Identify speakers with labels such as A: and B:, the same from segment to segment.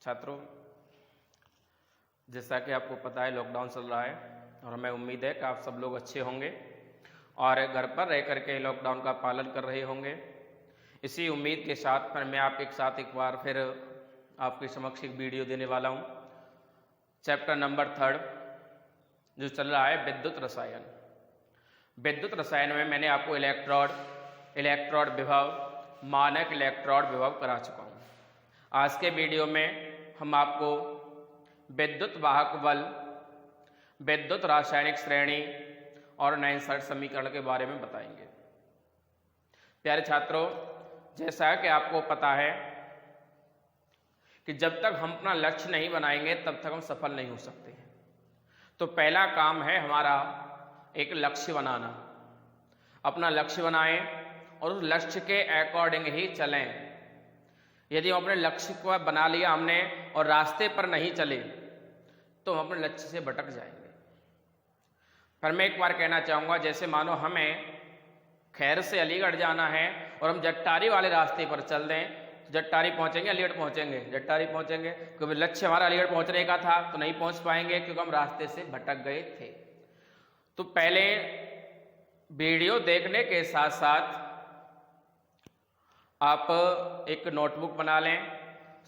A: छात्रों, जैसा कि आपको पता है लॉकडाउन चल रहा है और हमें उम्मीद है कि आप सब लोग अच्छे होंगे और घर पर रह करके लॉकडाउन का पालन कर रहे होंगे। इसी उम्मीद के साथ मैं आपके साथ एक बार फिर आपके समक्ष एक वीडियो देने वाला हूँ। चैप्टर नंबर 3 जो चल रहा है विद्युत रसायन। विद्युत रसायन में मैंने आपको इलेक्ट्रोड विभव, मानक इलेक्ट्रोड विभव करा चुका हूँ। आज के वीडियो में हम आपको विद्युत वाहक बल, विद्युत रासायनिक श्रेणी और नाइंसाइट समीकरण के बारे में बताएंगे। प्यारे छात्रों, जैसा कि आपको पता है कि जब तक हम अपना लक्ष्य नहीं बनाएंगे तब तक हम सफल नहीं हो सकते हैं। तो पहला काम है हमारा एक लक्ष्य बनाना। अपना लक्ष्य बनाएं और उस लक्ष्य के अकॉर्डिंग ही चलें। यदि हम अपने लक्ष्य को बना लिया हमने और रास्ते पर नहीं चले तो हम अपने लक्ष्य से भटक जाएंगे। पर मैं एक बार कहना चाहूँगा, जैसे मानो हमें खैर से अलीगढ़ जाना है और हम जट्टारी वाले रास्ते पर चल दें तो जट्टारी पहुँचेंगे, अलीगढ़ पहुँचेंगे, जट्टारी पहुँचेंगे। क्योंकि लक्ष्य हमारा अलीगढ़ पहुँचने का था तो नहीं पहुँच पाएंगे क्योंकि हम रास्ते से भटक गए थे। तो पहले वीडियो देखने के साथ साथ आप एक नोटबुक बना लें,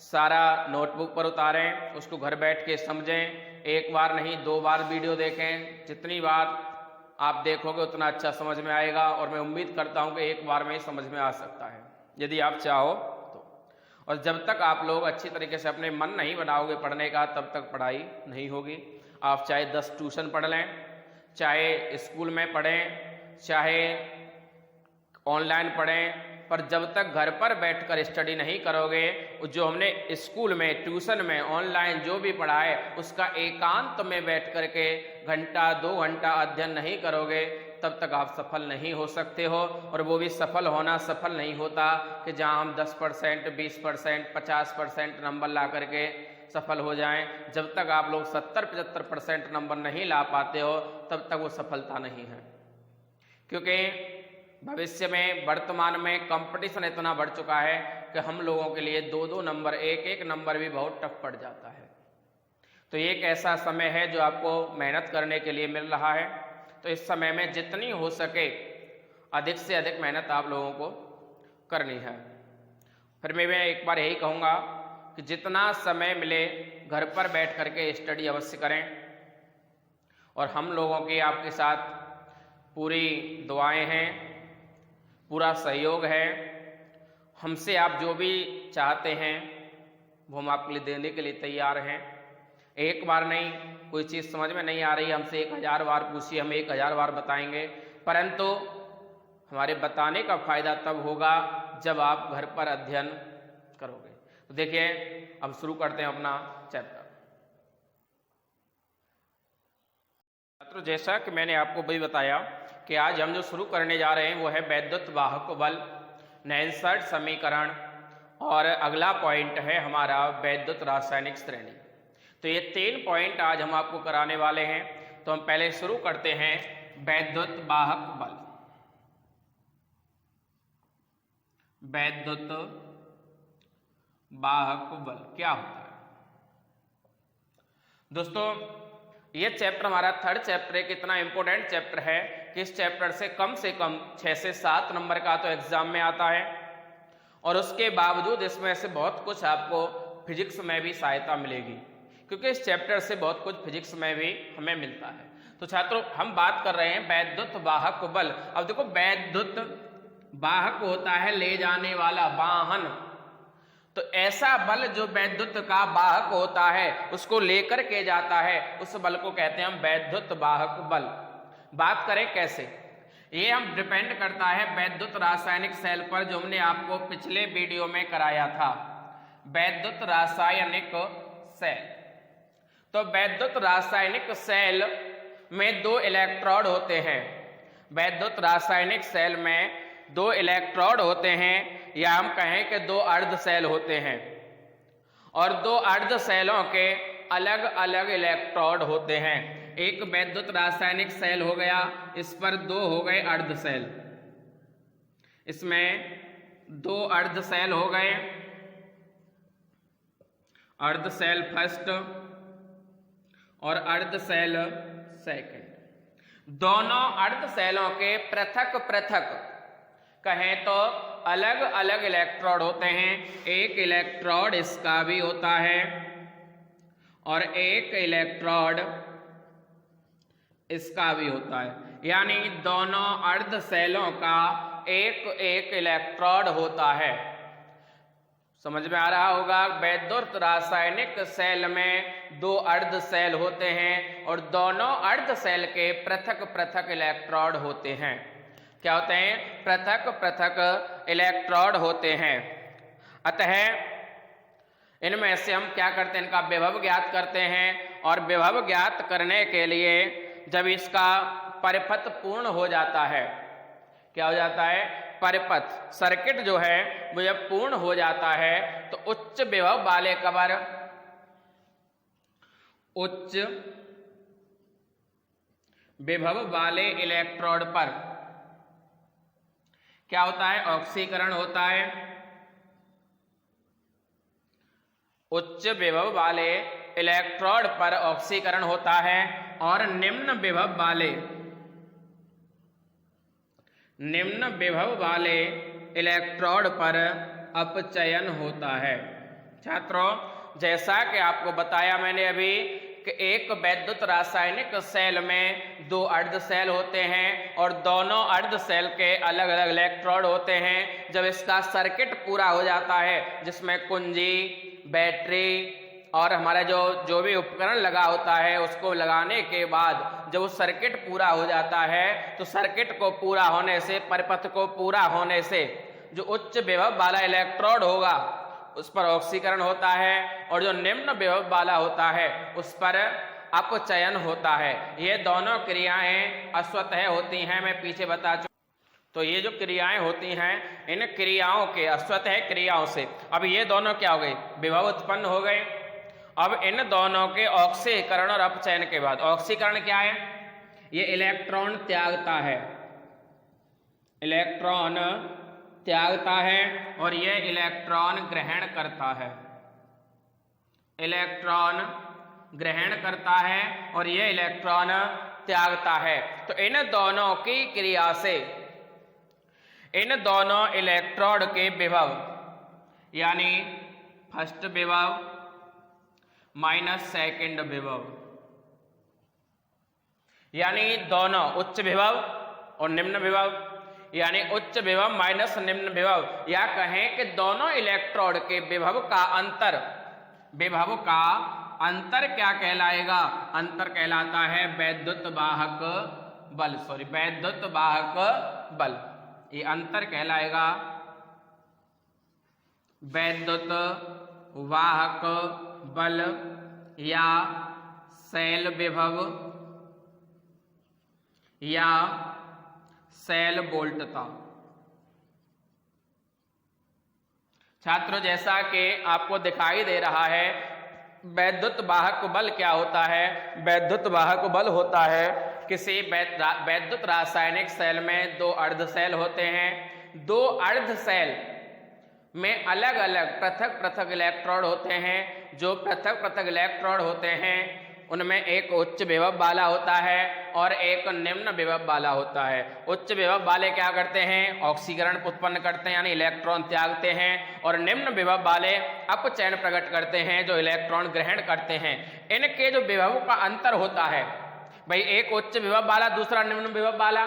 A: सारा नोटबुक पर उतारें, उसको घर बैठ के समझें। एक बार नहीं 2 बार वीडियो देखें। जितनी बार आप देखोगे उतना अच्छा समझ में आएगा और मैं उम्मीद करता हूं कि एक बार में ही समझ में आ सकता है यदि आप चाहो तो। और जब तक आप लोग अच्छी तरीके से अपने मन नहीं बनाओगे पढ़ने का तब तक पढ़ाई नहीं होगी। आप चाहे 10 ट्यूशन पढ़ लें, चाहे स्कूल में पढ़ें, चाहे ऑनलाइन पढ़ें, पर जब तक घर पर बैठकर स्टडी नहीं करोगे, जो हमने स्कूल में, ट्यूशन में, ऑनलाइन जो भी पढ़ा है उसका एकांत में बैठ करके घंटा 2 घंटा अध्ययन नहीं करोगे तब तक आप सफल नहीं हो सकते हो। और वो भी सफल नहीं होता कि जहां हम 10%, 20%, 50% नंबर ला करके सफल हो जाएं। जब तक आप लोग 70-75% नंबर नहीं ला पाते हो तब तक वो सफलता नहीं है। क्योंकि भविष्य में, वर्तमान में कंपटीशन इतना बढ़ चुका है कि हम लोगों के लिए 2-2 नंबर, 1-1 नंबर भी बहुत टफ पड़ जाता है। तो ये एक ऐसा समय है जो आपको मेहनत करने के लिए मिल रहा है। तो इस समय में जितनी हो सके अधिक से अधिक मेहनत आप लोगों को करनी है। फिर मैं एक बार यही कहूँगा कि जितना समय मिले घर पर बैठ करके स्टडी अवश्य करें। और हम लोगों की आपके साथ पूरी दुआएं हैं, पूरा सहयोग है। हमसे आप जो भी चाहते हैं वो हम आपके लिए देने के लिए तैयार हैं। एक बार नहीं, कोई चीज़ समझ में नहीं आ रही हमसे 1000 बार पूछिए, हम 1000 बार बताएंगे। परंतु हमारे बताने का फायदा तब होगा जब आप घर पर अध्ययन करोगे। तो देखिए, अब शुरू करते हैं अपना चैप्टर। छात्रों, जैसा कि मैंने आपको भी बताया कि आज हम जो शुरू करने जा रहे हैं वो है वैद्युत वाहक बल, नाइंसाइट समीकरण और अगला पॉइंट है हमारा वैद्युत रासायनिक श्रेणी। तो ये 3 पॉइंट आज हम आपको कराने वाले हैं। तो हम पहले शुरू करते हैं वैद्युत वाहक बल। वैद्युत वाहक बल क्या होता है? दोस्तों, ये चैप्टर हमारा 3rd चैप्टर है। कितना इंपॉर्टेंट चैप्टर है कि इस चैप्टर से कम 6 से 7 नंबर का तो एग्जाम में आता है और उसके बावजूद इसमें से बहुत कुछ आपको फिजिक्स में भी सहायता मिलेगी, क्योंकि इस चैप्टर से बहुत कुछ फिजिक्स में भी हमें मिलता है। तो छात्रों, हम बात कर रहे हैं वैद्युत वाहक बल। अब देखो, वैद्युत वाहक होता है ले जाने वाला वाहन। तो ऐसा बल जो वैद्युत का वाहक होता है उसको लेकर के जाता है, उस बल को कहते हैं हम वैद्युत वाहक बल। बात करें कैसे, ये हम डिपेंड करता है वैद्युत रासायनिक सेल पर, जो हमने आपको पिछले वीडियो में कराया था, वैद्युत रासायनिक सेल। तो वैद्युत रासायनिक सेल में 2 इलेक्ट्रोड होते हैं। वैद्युत रासायनिक सेल में 2 इलेक्ट्रोड होते हैं, या हम कहें कि 2 अर्ध सेल होते हैं। और 2 अर्ध सेलों के अलग अलग इलेक्ट्रोड होते हैं। एक वैद्युत रासायनिक सेल हो गया, इस पर 2 हो गए अर्ध सेल, इसमें 2 अर्ध सेल हो गए। अर्ध सेल फर्स्ट और अर्ध सेल सेकंड। दोनों अर्ध सेलों के पृथक पृथक कहें तो अलग अलग इलेक्ट्रोड होते हैं। एक इलेक्ट्रोड इसका भी होता है और एक इलेक्ट्रोड इसका भी होता है, यानी दोनों अर्ध सेलों का एक एक इलेक्ट्रोड होता है। समझ में आ रहा होगा। वैद्युत रासायनिक सेल में दो अर्ध सेल होते हैं और दोनों अर्ध सेल के पृथक पृथक इलेक्ट्रोड होते हैं। क्या होते हैं? पृथक पृथक इलेक्ट्रोड होते हैं। अतः इनमें से हम क्या करते हैं? इनका विभव ज्ञात करते हैं और विभव ज्ञात करने के लिए जब इसका परिपथ पूर्ण हो जाता है, क्या हो जाता है? परिपथ सर्किट जो है वो जब पूर्ण हो जाता है तो उच्च विभव वाले कवर, उच्च विभव वाले इलेक्ट्रोड पर क्या होता है? ऑक्सीकरण होता है। उच्च विभव वाले इलेक्ट्रोड पर ऑक्सीकरण होता है और निम्न विभव वाले इलेक्ट्रोड पर अपचयन होता है। छात्रों, जैसा कि आपको बताया मैंने अभी कि एक वैद्युत रासायनिक सेल में दो अर्ध सेल होते हैं और दोनों अर्ध सेल के अलग अलग इलेक्ट्रोड होते हैं। जब इसका सर्किट पूरा हो जाता है, जिसमें कुंजी, बैटरी और हमारा जो भी उपकरण लगा होता है, उसको लगाने के बाद जब वो सर्किट पूरा हो जाता है तो सर्किट को पूरा होने से, परिपथ को पूरा होने से जो उच्च विभव वाला इलेक्ट्रोड होगा उस पर ऑक्सीकरण होता है और जो निम्न विभव वाला होता है उस पर अपचयन होता है। ये दोनों क्रियाएं अस्वतः होती हैं, मैं पीछे बता चुका। तो ये जो क्रियाएं होती हैं, इन क्रियाओं के अस्वतः क्रियाओं से अब ये दोनों क्या हो गए? विभव उत्पन्न हो गए। अब इन दोनों के ऑक्सीकरण और अपचयन के बाद, ऑक्सीकरण क्या है? ये इलेक्ट्रॉन त्यागता है, इलेक्ट्रॉन त्यागता है और ये इलेक्ट्रॉन ग्रहण करता है, इलेक्ट्रॉन ग्रहण करता है और ये इलेक्ट्रॉन त्यागता है। तो इन दोनों की क्रिया से इन दोनों इलेक्ट्रोड के विभव, यानी फर्स्ट विभव माइनस सेकंड विभव, यानी दोनों उच्च विभव और निम्न विभव, यानी उच्च विभव माइनस निम्न विभव, या कहें कि दोनों इलेक्ट्रोड के विभव का अंतर क्या कहलाएगा? अंतर कहलाता है वैद्युत वाहक बल, वैद्युत वाहक बल। ये अंतर कहलाएगा वैद्युत वाहक बल या सेल विभव या सेल वोल्टता। छात्रों, जैसा कि आपको दिखाई दे रहा है, वैद्युत वाहक बल क्या होता है? वैद्युत वाहक बल होता है किसी वैद्युत रासायनिक सेल में दो अर्ध सेल होते हैं। दो अर्ध सेल में अलग अलग पृथक पृथक इलेक्ट्रोड होते हैं। जो पृथक पृथक इलेक्ट्रोड होते हैं उनमें एक उच्च विभव वाला होता है और एक निम्न विभव वाला होता है। उच्च विभव वाले क्या करते हैं? ऑक्सीकरण उत्पन्न करते हैं, यानी इलेक्ट्रॉन त्यागते हैं, और निम्न विभव वाले अपचयन प्रकट करते हैं, जो इलेक्ट्रॉन ग्रहण करते हैं। इनके जो विभव का अंतर होता है भाई, एक उच्च विभव वाला दूसरा निम्न विभव वाला,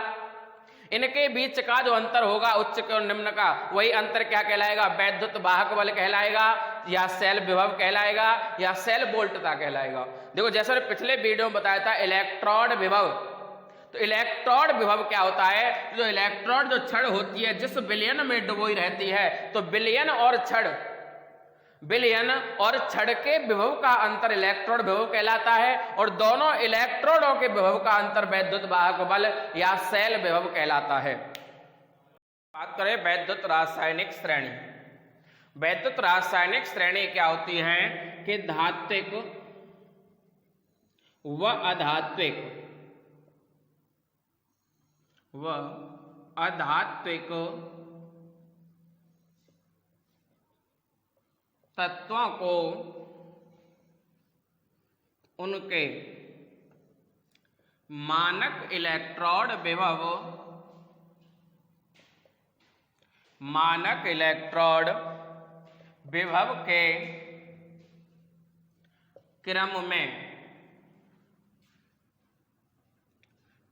A: इनके बीच का जो अंतर होगा उच्च के और निम्न का, वही अंतर क्या कहलाएगा? वैद्युत वाहक बल कहलाएगा या सेल विभव कहलाएगा या सेल वोल्टता कहलाएगा। देखो, जैसे पिछले वीडियो में बताया था इलेक्ट्रोड विभव, तो इलेक्ट्रोड विभव क्या होता है? जो इलेक्ट्रोड जो छड़ होती है जिस विलयन में डुबोई रहती है, तो विलयन और छड़ के विभव का अंतर इलेक्ट्रोड विभव कहलाता है और दोनों इलेक्ट्रोडों के विभव का अंतर वैद्युत वाहक बल या सेल विभव कहलाता है। बात करें वैद्युत रासायनिक श्रेणी। वैद्युत रासायनिक श्रेणी क्या होती है कि धात्विक व अधात्विक तत्वों को उनके मानक इलेक्ट्रोड विभव, मानक इलेक्ट्रोड विभव के क्रम में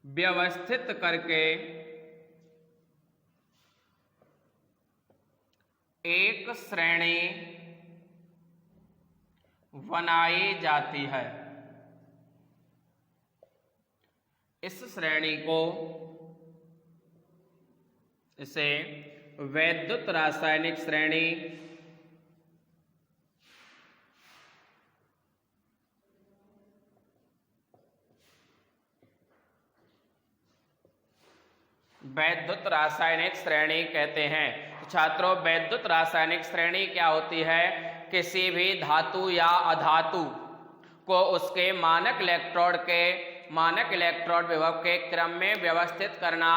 A: व्यवस्थित करके एक श्रेणी बनाई जाती है। इस श्रेणी को, इसे वैद्युत रासायनिक श्रेणी वैद्युत रासायनिक श्रेणी कहते हैं। तो छात्रों, वैद्युत रासायनिक श्रेणी क्या होती है? किसी भी धातु या अधातु को उसके मानक इलेक्ट्रोड विभव के क्रम में व्यवस्थित करना,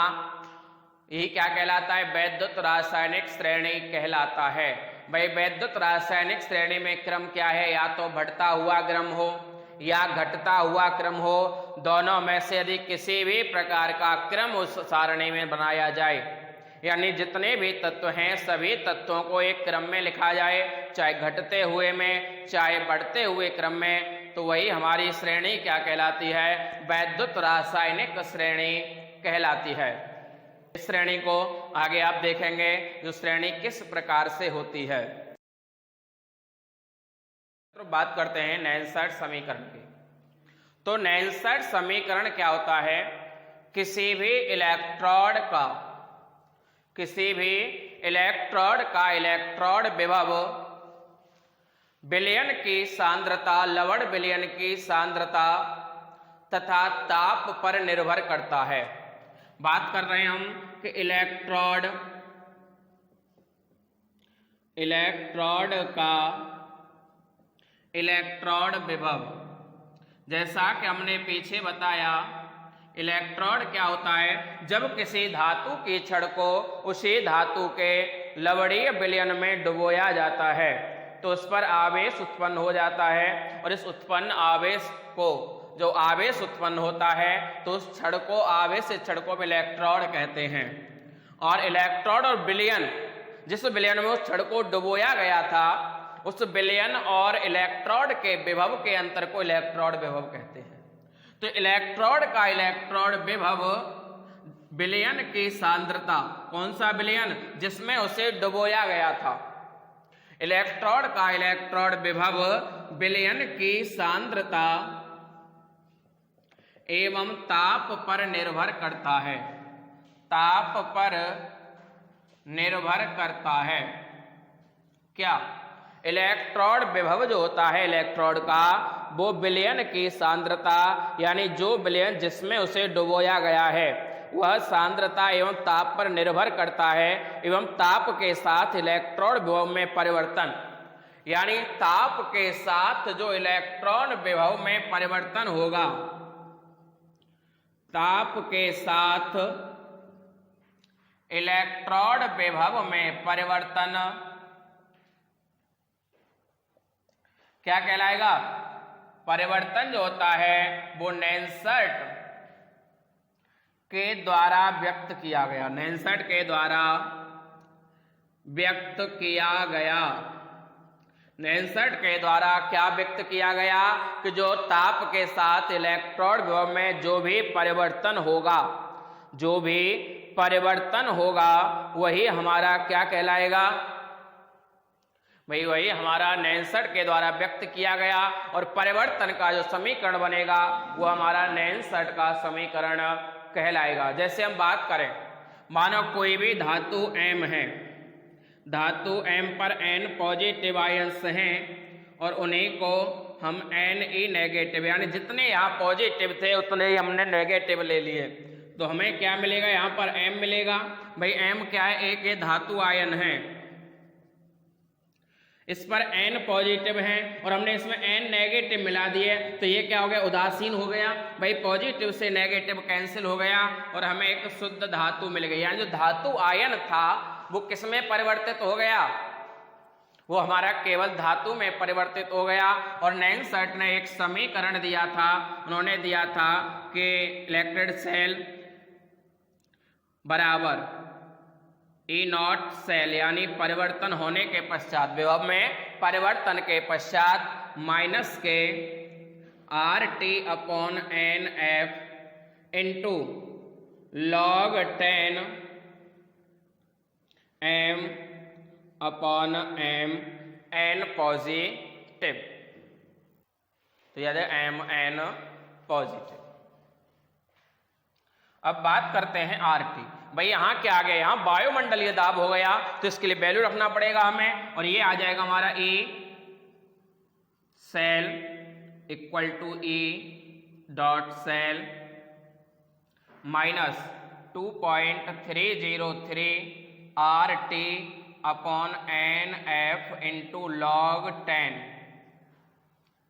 A: यही क्या कहलाता है? वैद्युत रासायनिक श्रेणी कहलाता है। भाई, वैद्युत रासायनिक श्रेणी में क्रम क्या है? या तो बढ़ता हुआ क्रम हो या घटता हुआ क्रम हो, दोनों में से यदि किसी भी प्रकार का क्रम उस सारणी में बनाया जाए, यानी जितने भी तत्व हैं सभी तत्वों को एक क्रम में लिखा जाए, चाहे घटते हुए में चाहे बढ़ते हुए क्रम में, तो वही हमारी श्रेणी क्या कहलाती है? वैद्युत रासायनिक श्रेणी कहलाती है। इस श्रेणी को आगे आप देखेंगे जो श्रेणी किस प्रकार से होती है। तो बात करते हैं नैनसर्ट समीकरण की। तो नैनसर्ट समीकरण क्या होता है? किसी भी इलेक्ट्रोड का इलेक्ट्रोड विभव विलयन की सांद्रता, लवण विलयन की सांद्रता तथा ताप पर निर्भर करता है। बात कर रहे हैं हम कि इलेक्ट्रोड का इलेक्ट्रोड विभव, जैसा कि हमने पीछे बताया, इलेक्ट्रोड क्या होता है? जब किसी धातु की छड़ को उसी धातु के लवणीय विलयन में डुबोया जाता है तो उस पर आवेश उत्पन्न हो जाता है, और इस उत्पन्न आवेश को, जो आवेश उत्पन्न होता है, तो उस छड़ को, आवेश छड़ को इलेक्ट्रोड कहते हैं। और इलेक्ट्रोड और विलयन, जिस विलयन में उस छड़ को डुबोया गया था, उस विलयन और इलेक्ट्रोड के विभव के अंतर को इलेक्ट्रोड विभव कहते हैं। तो इलेक्ट्रोड का इलेक्ट्रोड विभव विलयन की सांद्रता, कौन सा विलयन? जिसमें उसे डुबोया गया था। इलेक्ट्रोड का इलेक्ट्रोड विभव विलयन की सांद्रता एवं ताप पर निर्भर करता है। ताप पर निर्भर करता है। क्या? इलेक्ट्रोड विभव जो होता है इलेक्ट्रोड का, वो विलयन की सांद्रता, यानी जो विलयन जिसमें उसे डुबोया गया है, वह सांद्रता एवं ताप पर निर्भर करता है, एवं ताप के साथ इलेक्ट्रोड विभव में परिवर्तन, यानी ताप के साथ जो इलेक्ट्रॉन विभव में परिवर्तन होगा, ताप के साथ इलेक्ट्रोड विभव में परिवर्तन क्या कहलाएगा? परिवर्तन जो होता है वो नैनसर्ट के द्वारा व्यक्त किया गया। नैनसर्ट के द्वारा व्यक्त किया गया। नैनसर्ट के द्वारा क्या व्यक्त किया गया? कि जो ताप के साथ इलेक्ट्रोड विभव में जो भी परिवर्तन होगा, वही हमारा क्या कहलाएगा? वही हमारा नैनसर्ट के द्वारा व्यक्त किया गया, और परिवर्तन का जो समीकरण बनेगा वो हमारा नैनसर्ट का समीकरण कहलाएगा। जैसे हम बात करें, मानो कोई भी धातु M है, धातु M पर N पॉजिटिव आयंस हैं और उन्हीं को हम Ne नेगेटिव, यानी जितने यहाँ पॉजिटिव थे उतने ही हमने नेगेटिव ले लिए, तो हमें क्या मिलेगा? यहाँ पर M मिलेगा। भाई M क्या है? एक ये धातु आयन है, इस पर N पॉजिटिव है और हमने इसमें N नेगेटिव मिला दिए, तो ये क्या हो गया? उदासीन हो गया। भाई पॉजिटिव से नेगेटिव कैंसिल हो गया और हमें एक शुद्ध धातु मिल गई, यानी जो धातु आयन था वो किसमें परिवर्तित हो गया? वो हमारा केवल धातु में परिवर्तित हो गया। और नैनसर्ट ने एक समीकरण दिया था, उन्होंने दिया था कि इलेक्ट्रिक सेल बराबर ई नॉट सेल, यानी परिवर्तन होने के पश्चात, विभव में परिवर्तन के पश्चात माइनस के RT upon n F into log 10 m upon m n positive. तो याद है m n पॉजिटिव। अब बात करते हैं RT। भाई यहाँ क्या आ गया, यहाँ वायुमंडलीय दाब हो गया, तो इसके लिए वैल्यू रखना पड़ेगा हमें, और ये आ जाएगा हमारा E cell equal to E dot cell minus 2.303 RT upon n F into log 10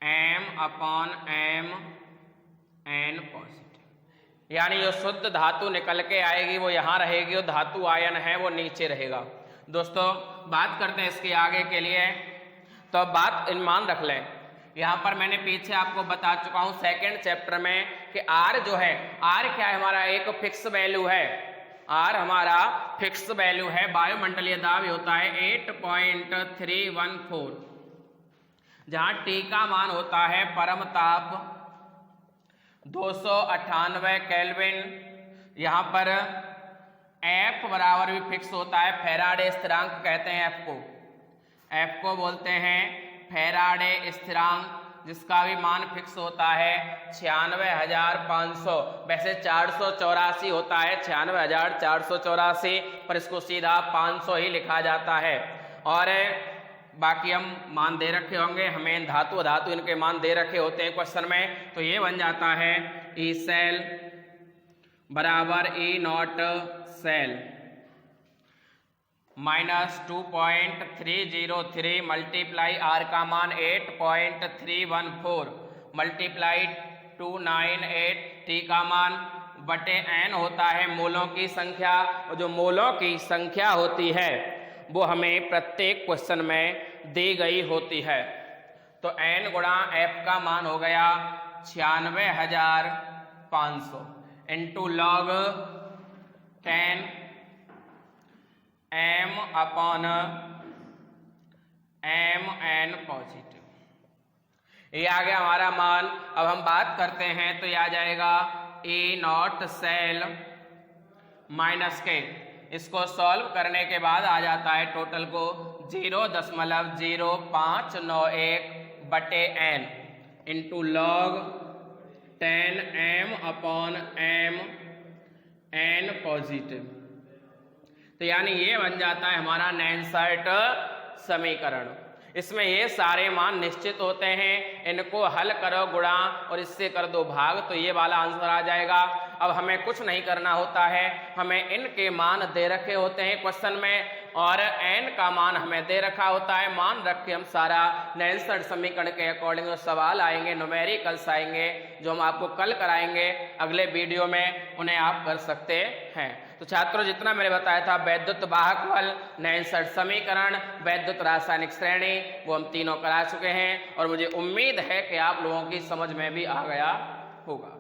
A: m upon m n positive. यानी जो शुद्ध धातु निकल के आएगी वो यहाँ रहेगी, और धातु आयन है वो नीचे रहेगा। दोस्तों बात करते हैं इसके आगे के लिए, तो अब बात मान रख लें, यहाँ पर मैंने पीछे आपको बता चुका हूँ सेकंड चैप्टर में कि R जो है, R क्या है हमारा, एक फिक्स वैल्यू है। R हमारा फिक्स वैल्यू है, वायुमंडलीय दाब होता है 8.314, जहाँ T का मान होता है परम ताप 298 केल्विन। यहाँ पर F बराबर भी फिक्स होता है, फैराडे स्थिरांक कहते हैं F को, F को बोलते हैं फैराडे स्थिरांक, जिसका भी मान फिक्स होता है 96,500। वैसे 484 होता है, 96,484, पर इसको सीधा 500 ही लिखा जाता है। और बाकी हम मान दे रखे होंगे, हमें धातु धातु इनके मान दे रखे होते हैं क्वेश्चन में, तो ये बन जाता है ई सेल बराबर E naught cell minus 2.303 multiply R का मान 8.314 मल्टीप्लाई 298, T का मान बटे n होता है मोलों की संख्या, और जो मोलों की संख्या होती है वो हमें प्रत्येक क्वेश्चन में दी गई होती है। तो n गुणा F का मान हो गया 96,500 into log 10 m upon m n positive. ये आ गया हमारा मान। अब हम बात करते हैं तो ये आ जाएगा E नॉट सेल माइनस के, इसको सॉल्व करने के बाद आ जाता है टोटल को 0.0591 बटे n into log 10 m upon m n positive. तो यानी ये बन जाता है हमारा नैनसर्ट समीकरण। इसमें ये सारे मान निश्चित होते हैं, इनको हल करो गुणा और इससे कर दो भाग, तो ये वाला आंसर आ जाएगा। अब हमें कुछ नहीं करना होता है, हमें इनके मान दे रखे होते हैं क्वेश्चन में, और n का मान हमें दे रखा होता है। मान रख के हम सारा नैनसर्ट समीकरण के अकॉर्डिंग जो सवाल आएंगे, न्यूमेरिकल्स आएंगे, जो हम आपको कल कराएंगे अगले वीडियो में, उन्हें आप कर सकते हैं। तो छात्रों जितना मैंने बताया था वैद्युत वाहक बल, नैनसर्ट समीकरण, वैद्युत रासायनिक श्रेणी, वो हम तीनों करा चुके हैं, और मुझे उम्मीद है कि आप लोगों की समझ में भी आ गया होगा।